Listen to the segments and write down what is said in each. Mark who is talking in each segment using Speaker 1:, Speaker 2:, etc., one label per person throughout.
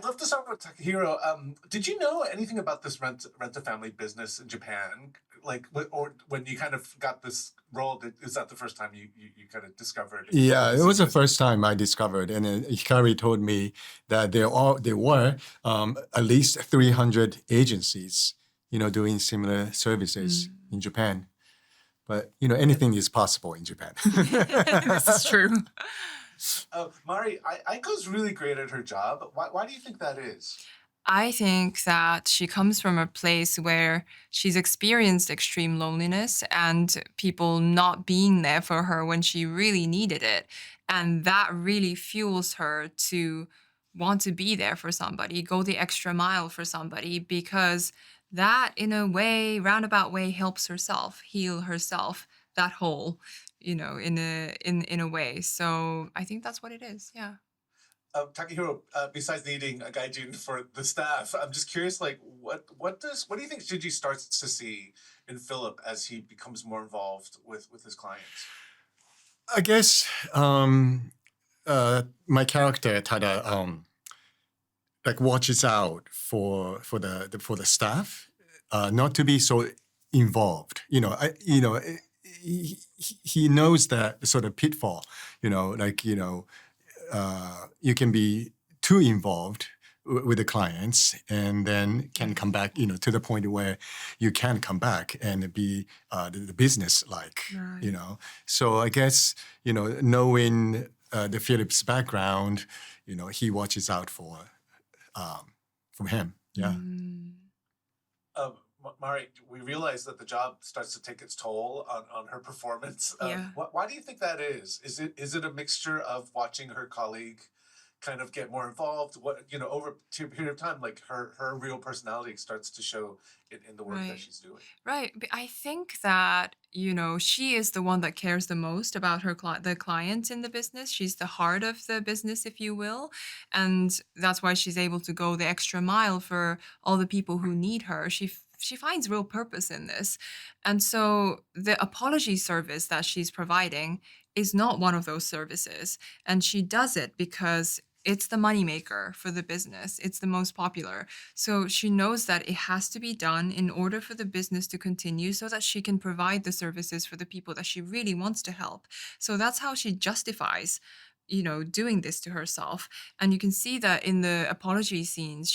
Speaker 1: I'd love to start with Takehiro. Did you know anything about this rent-a-family business in Japan? Like, or when you kind of got this role, is that the first time you kind of discovered
Speaker 2: Yeah, it
Speaker 1: this
Speaker 2: was the
Speaker 1: existed?
Speaker 2: first time I discovered, and then Hikari told me that there were at least 300 agencies, doing similar services
Speaker 3: Mm.
Speaker 2: in Japan. But anything is possible in Japan.
Speaker 3: This is true.
Speaker 1: Mari, Aiko's really great at her job. Why do you think that is?
Speaker 3: I think that she comes from a place where she's experienced extreme loneliness and people not being there for her when she really needed it. And that really fuels her to want to be there for somebody, go the extra mile for somebody, because that, in a way, roundabout way, helps herself heal herself, that hole, in a way. So I think that's what it is. Yeah.
Speaker 1: Takehiro, besides needing a gaijin for the staff, I'm just curious, like, what do you think Shinji starts to see in Philip as he becomes more involved with his clients?
Speaker 2: I guess my character Tada like watches out for the staff, not to be so involved. He knows that sort of pitfall. You can be too involved with the clients, and then can come back, to the point where you can come back and be the business like,
Speaker 3: Right.
Speaker 2: So I guess, knowing the Phillips background, he watches out from him. Yeah.
Speaker 3: Mm.
Speaker 1: Mari, we realize that the job starts to take its toll on her performance.
Speaker 3: Yeah.
Speaker 1: Why do you think that is? Is it a mixture of watching her colleague kind of get more involved? Over a period of time, like her real personality starts to show in the work that
Speaker 3: Right.
Speaker 1: she's doing.
Speaker 3: Right. But I think that, she is the one that cares the most about the client in the business. She's the heart of the business, if you will. And that's why she's able to go the extra mile for all the people who need her. She finds real purpose in this. And so the apology service that she's providing is not one of those services. And she does it because it's the moneymaker for the business. It's the most popular. So she knows that it has to be done in order for the business to continue so that she can provide the services for the people that she really wants to help. So that's how she justifies, doing this to herself. And you can see that in the apology scenes,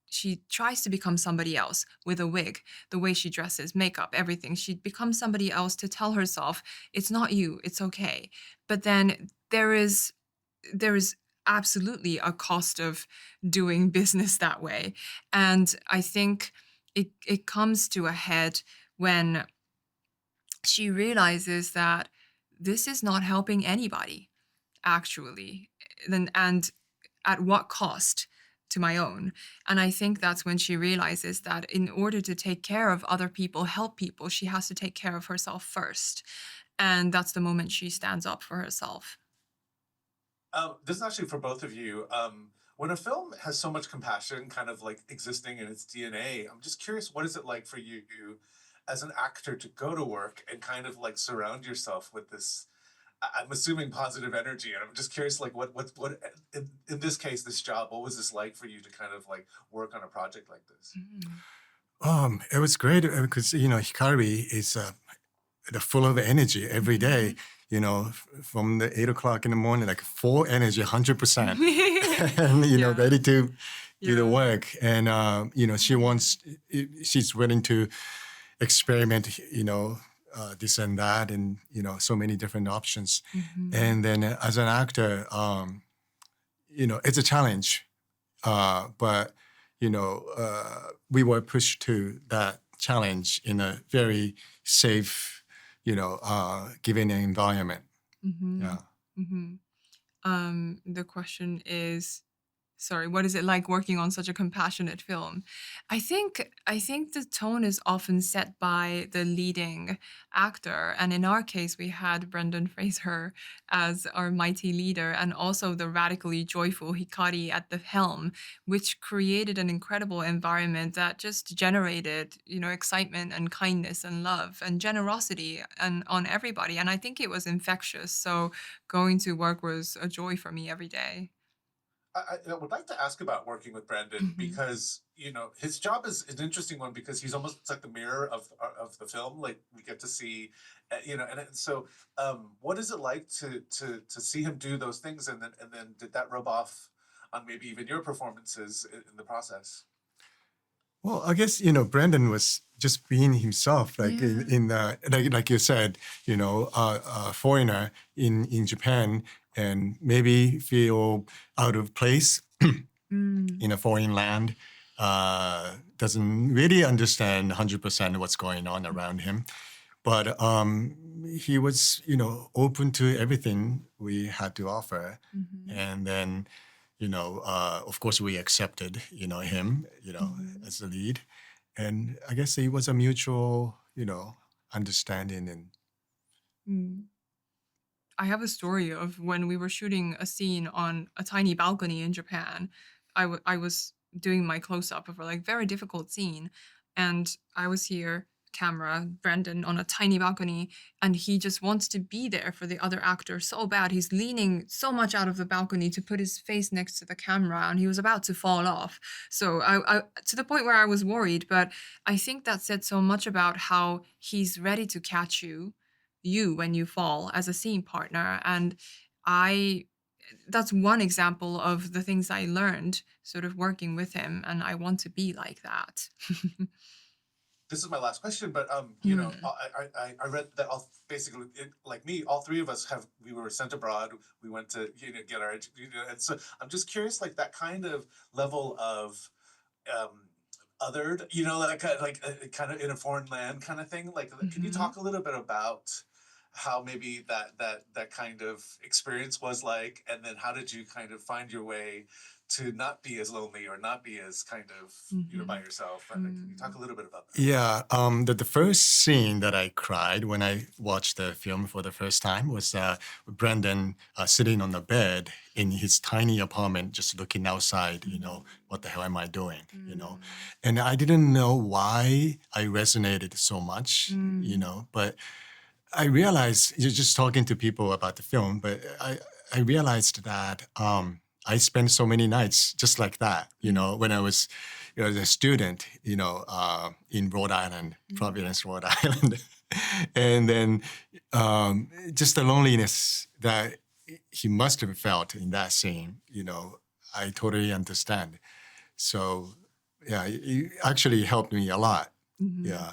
Speaker 3: she tries to become somebody else with a wig, the way she dresses, makeup, everything. She becomes somebody else to tell herself, it's not you, it's okay. But then there is absolutely a cost of doing business that way. And I think it comes to a head when she realizes that this is not helping anybody, actually. And at what cost to my own? And I think that's when she realizes that in order to take care of other people, help people, she has to take care of herself first. And that's the moment she stands up for herself.
Speaker 1: This is actually for both of you. When a film has so much compassion kind of like existing in its DNA, I'm just curious, what is it like for you as an actor to go to work and kind of like surround yourself with this, I'm assuming positive energy. And I'm just curious, like what in this case, this job, what was this like for you to kind of like work on a project like this?
Speaker 3: Mm.
Speaker 2: It was great because Hikari is full of energy every day. From the 8 o'clock in the morning, like full energy, 100%, and
Speaker 3: Yeah.
Speaker 2: ready to do the
Speaker 3: Yeah.
Speaker 2: work. And she's willing to experiment, this and that, and so many different options.
Speaker 3: Mhm.
Speaker 2: And then as an actor, it's a challenge, but we were pushed to that challenge in a very safe, giving environment.
Speaker 3: Mhm.
Speaker 2: Yeah.
Speaker 3: Mhm. The question is, sorry, what is it like working on such a compassionate film? I think the tone is often set by the leading actor, and in our case, we had Brendan Fraser as our mighty leader, and also the radically joyful Hikari at the helm, which created an incredible environment that just generated, excitement and kindness and love and generosity and on everybody. And I think it was infectious. So going to work was a joy for me every day.
Speaker 1: I would like to ask about working with Brandon
Speaker 3: Mhm.
Speaker 1: because his job is an interesting one because he's almost like the mirror of the film. Like we get to see, and so what is it like to see him do those things, and then did that rub off on maybe even your performances in the process?
Speaker 2: Well, I guess Brandon was just being himself, like
Speaker 3: Yeah.
Speaker 2: in the like you said, a foreigner in Japan, and maybe feel out of place
Speaker 3: Mm.
Speaker 2: in a foreign land, doesn't really understand 100% what's going on around him. But he was, open to everything we had to offer.
Speaker 3: Mhm.
Speaker 2: And then, of course, we accepted, him,
Speaker 3: Mhm.
Speaker 2: as the lead. And I guess it was a mutual, understanding. And
Speaker 3: Mm. I have a story of when we were shooting a scene on a tiny balcony in Japan. I was doing my close up of a like very difficult scene, and I was here, camera, Brandon on a tiny balcony, and he just wants to be there for the other actor so bad. He's leaning so much out of the balcony to put his face next to the camera, and he was about to fall off. So I to the point where I was worried, but I think that said so much about how he's ready to catch you when you fall as a scene partner. And I that's one example of the things I learned sort of working with him, and I want to be like that.
Speaker 1: This is my last question, but
Speaker 3: Hmm.
Speaker 1: I read that basically, like me, all three of us we were sent abroad. We went to get our and so I'm just curious, like that kind of level of um othered, kind of in a foreign land kind of thing. Like, can you
Speaker 3: Hmm.
Speaker 1: talk a little bit about how maybe that kind of experience was like, and then how did you kind of find your way to not be as lonely or not be as kind of by
Speaker 3: Hmm.
Speaker 1: yourself? Can you talk
Speaker 3: Mm.
Speaker 1: a little bit about that?
Speaker 2: yeah, the first scene that I cried when I watched the film for the first time was Brandon sitting on the bed in his tiny apartment, just looking outside, what the hell am I doing?
Speaker 3: Mm.
Speaker 2: And I didn't know why I resonated so much,
Speaker 3: Mm.
Speaker 2: but I realized, you're just talking to people about the film, but I realized that I spent so many nights just like that,
Speaker 3: Mm.
Speaker 2: when I was, a student, in Rhode Island,
Speaker 3: Mm.
Speaker 2: Providence, Rhode Island. And then just the loneliness that he must have felt in that scene, I totally understand. So, yeah, it actually helped me a lot.
Speaker 3: Mhm.
Speaker 2: Yeah.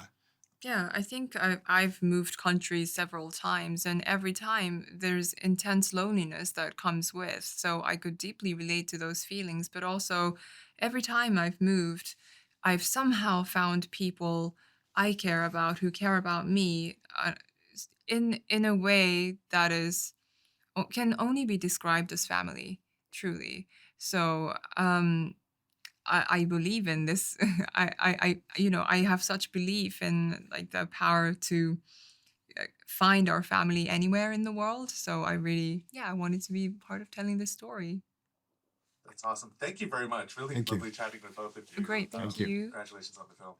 Speaker 3: Yeah, I think I've moved countries several times, and every time there's intense loneliness that comes with. So I could deeply relate to those feelings. But also, every time I've moved, I've somehow found people I care about who care about me in a way that can only be described as family, truly. So I believe in this. I have such belief in like the power to find our family anywhere in the world. So I really, yeah, I wanted to be part of telling this story.
Speaker 1: That's awesome. Thank you very much. Really
Speaker 2: Thank you.
Speaker 1: lovely chatting with both of you.
Speaker 3: Great, thank
Speaker 2: Thank you.
Speaker 3: you.
Speaker 1: Congratulations on the film.